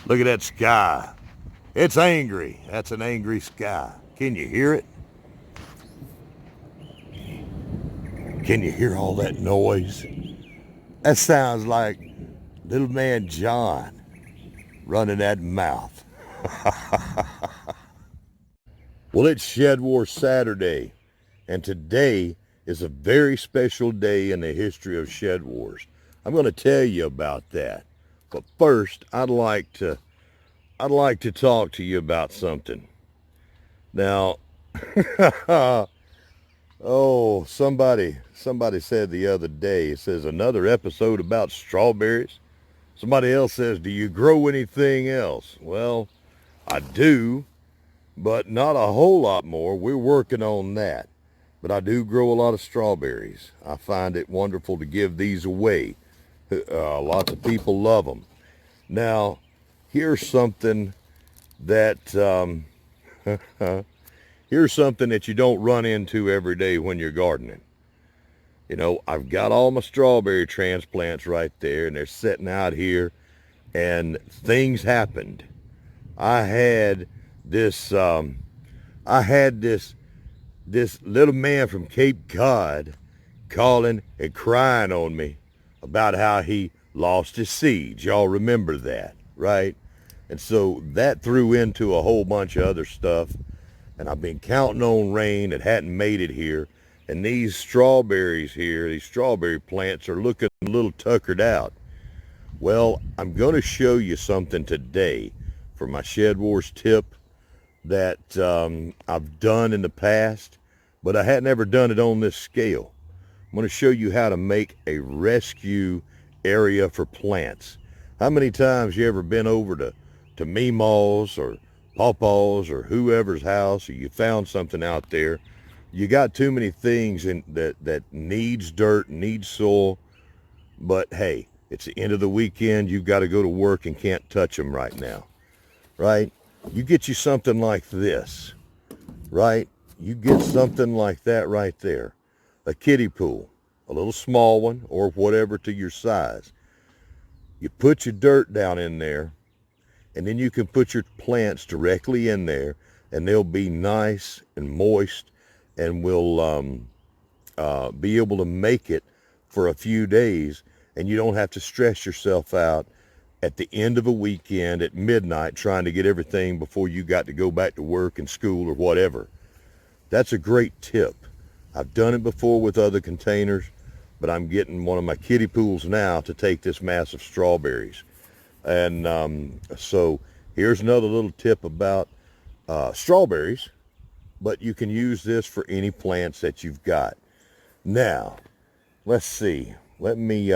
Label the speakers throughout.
Speaker 1: Look at that sky. It's angry. That's an angry sky. Can you hear it? Can you hear all that noise? That sounds like little man John running that mouth. Well, it's Shed Wars Saturday, and today is a very special day in the history of Shed Wars. I'm going to tell you about that. But first, I'd like to talk to you about something. Now, oh, somebody said the other day, it says another episode about strawberries. Somebody else says, do you grow anything else? Well, I do, but not a whole lot more. We're working on that. But I do grow a lot of strawberries. I find it wonderful to give these away. Lots of people love them. Now, here's something that here's something that you don't run into every day when you're gardening. You know, I've got all my strawberry transplants right there, and they're sitting out here, and things happened. I had this little man from Cape Cod calling and crying on me about how he lost his seeds. Y'all remember that, right? And so that threw into a whole bunch of other stuff. And I've been counting on rain. It hadn't made it here. And these strawberries here, these strawberry plants are looking a little tuckered out. Well, I'm going to show you something today for my Shed Wars tip that I've done in the past, but I hadn't ever done it on this scale. I'm going to show you how to make a rescue area for plants. How many times you ever been over to Memaw's or Pawpaw's or whoever's house, or you found something out there, you got too many things in that needs dirt, needs soil, but hey, it's the end of the weekend, you've got to go to work and can't touch them right now, right? You get you something like this, right? You get something like that right there. A kiddie pool, a little small one or whatever to your size. You put your dirt down in there, and then you can put your plants directly in there, and they'll be nice and moist, and will be able to make it for a few days, and you don't have to stress yourself out at the end of a weekend at midnight trying to get everything before you got to go back to work and school or whatever. That's a great tip. I've done it before with other containers, but I'm getting one of my kiddie pools now to take this mass of strawberries. And so here's another little tip about strawberries, but you can use this for any plants that you've got. Now, let's see. Let me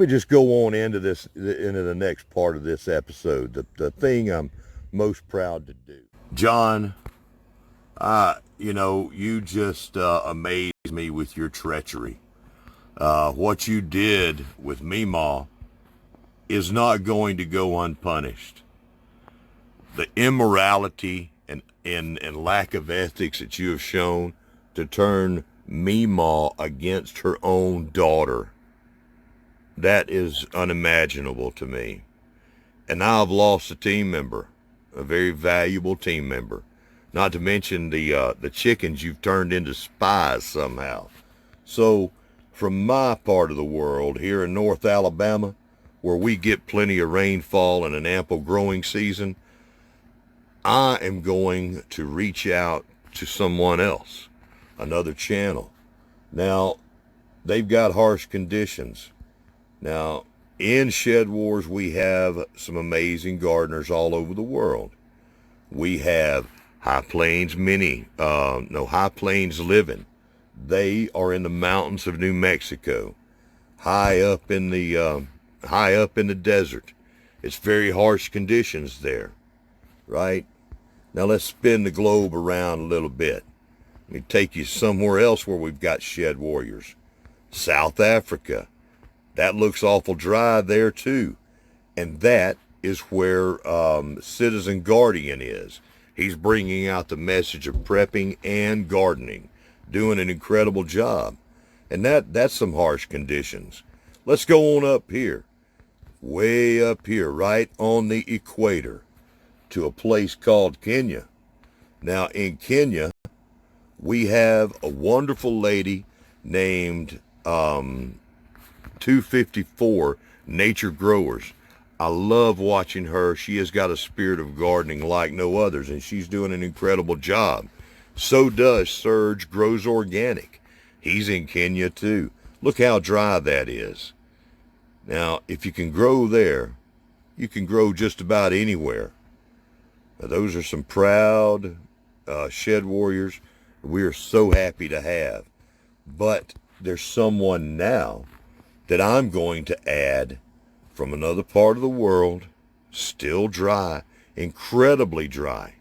Speaker 1: just go on into the next part of this episode. The thing I'm most proud to do. John, you just amaze me with your treachery. What you did with Memaw is not going to go unpunished. The immorality and lack of ethics that you have shown to turn Memaw against her own daughter, that is unimaginable to me. And now I've lost a team member, a very valuable team member. Not to mention the chickens you've turned into spies somehow. So from my part of the world here in North Alabama, where we get plenty of rainfall and an ample growing season, I am going to reach out to someone else, another channel. Now, they've got harsh conditions. Now, in Shed Wars, we have some amazing gardeners all over the world. We have High Plains High Plains Living. They are in the mountains of New Mexico, high up in the desert. It's very harsh conditions there, right? Now let's spin the globe around a little bit. Let me take you somewhere else where we've got shed warriors. South Africa. That looks awful dry there too. And that is where Citizen Guardian is. He's bringing out the message of prepping and gardening, doing an incredible job. And that's some harsh conditions. Let's go on up here. way up here, right on the equator, to a place called Kenya. Now, in Kenya, we have a wonderful lady named 254 Nature Growers. I love watching her. She has got a spirit of gardening like no others, and she's doing an incredible job. So does Serge Grows Organic. He's in Kenya too. Look how dry that is. Now, if you can grow there, you can grow just about anywhere. Now, those are some proud shed warriors we are so happy to have. But there's someone now that I'm going to add from another part of the world, still dry, incredibly dry.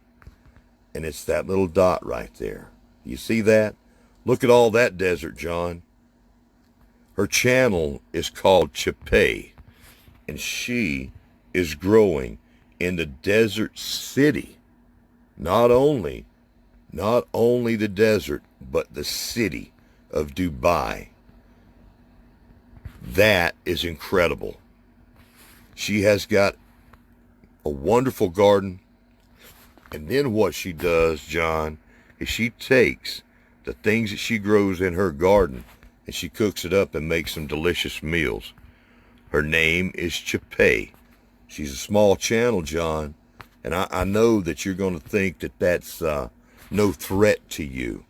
Speaker 1: And it's that little dot right there. You see that? Look at all that desert, John. Her channel is called Chepay, and she is growing in the desert city. Not only the desert, but the city of Dubai. That is incredible. She has got a wonderful garden. And then what she does, John, is she takes the things that she grows in her garden and she cooks it up and makes some delicious meals. Her name is Chepay. She's a small channel, John, and I know that you're going to think that that's no threat to you.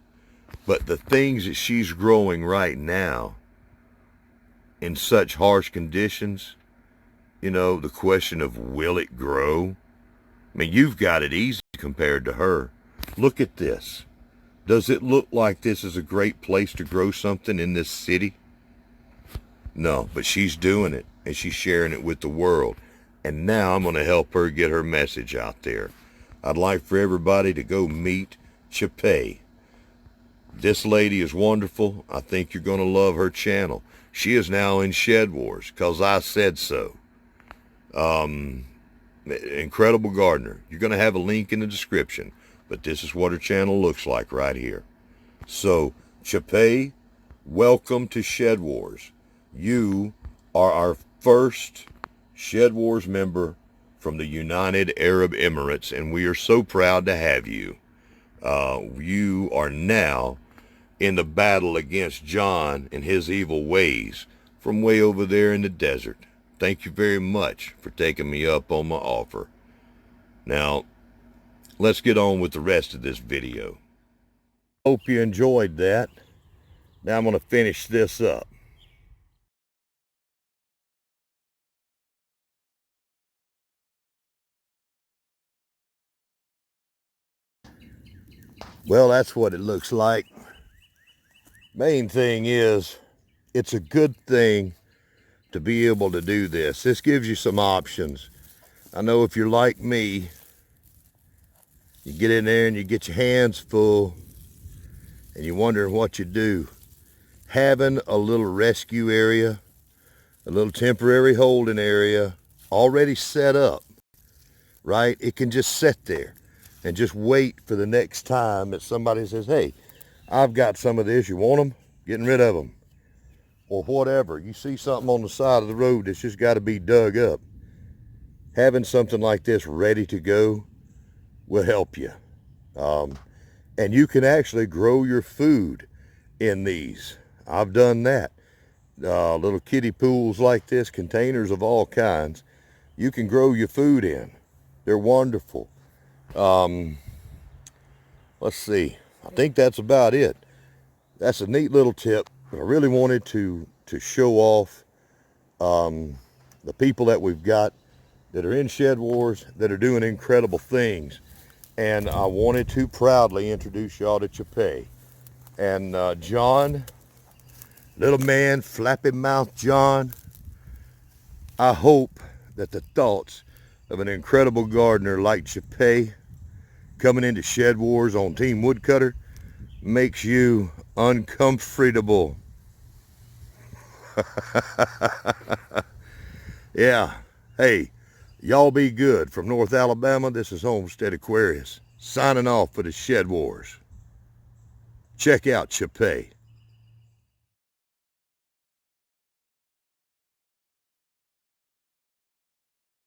Speaker 1: But the things that she's growing right now in such harsh conditions, you know, the question of will it grow? I mean, you've got it easy compared to her. Look at this. Does it look like this is a great place to grow something in this city? No, but she's doing it, and she's sharing it with the world. And now I'm going to help her get her message out there. I'd like for everybody to go meet Chepay. This lady is wonderful. I think you're going to love her channel. She is now in Shed Wars, because I said so. Incredible gardener. You're going to have a link in the description, but this is what her channel looks like right here. So, Chepay, welcome to Shed Wars. You are our first Shed Wars member from the United Arab Emirates, and we are so proud to have you. You are now in the battle against John and his evil ways from way over there in the desert. Thank you very much for taking me up on my offer. Now, let's get on with the rest of this video. Hope you enjoyed that. Now I'm going to finish this up. Well, that's what it looks like. Main thing is, it's a good thing to be able to do this. This gives you some options. I know if you're like me, you get in there and you get your hands full and you're wondering what you do. Having a little rescue area, a little temporary holding area already set up, right? It can just sit there and just wait for the next time that somebody says, hey, I've got some of this, you want them? Getting rid of them. Or whatever. You see something on the side of the road that's just got to be dug up. Having something like this ready to go will help you. And you can actually grow your food in these. I've done that. Little kiddie pools like this, containers of all kinds. You can grow your food in. They're wonderful. Let's see. I think that's about it. That's a neat little tip. But I really wanted to show off the people that we've got that are in Shed Wars that are doing incredible things. And I wanted to proudly introduce y'all to Chepay. And John, little man, flappy mouth John, I hope that the thoughts of an incredible gardener like Chepay coming into Shed Wars on Team Woodcutter makes you uncomfortable. Yeah. Hey, y'all be good. From North Alabama, this is Homestead Aquarius, signing off for the Shed Wars. Check out Chepay.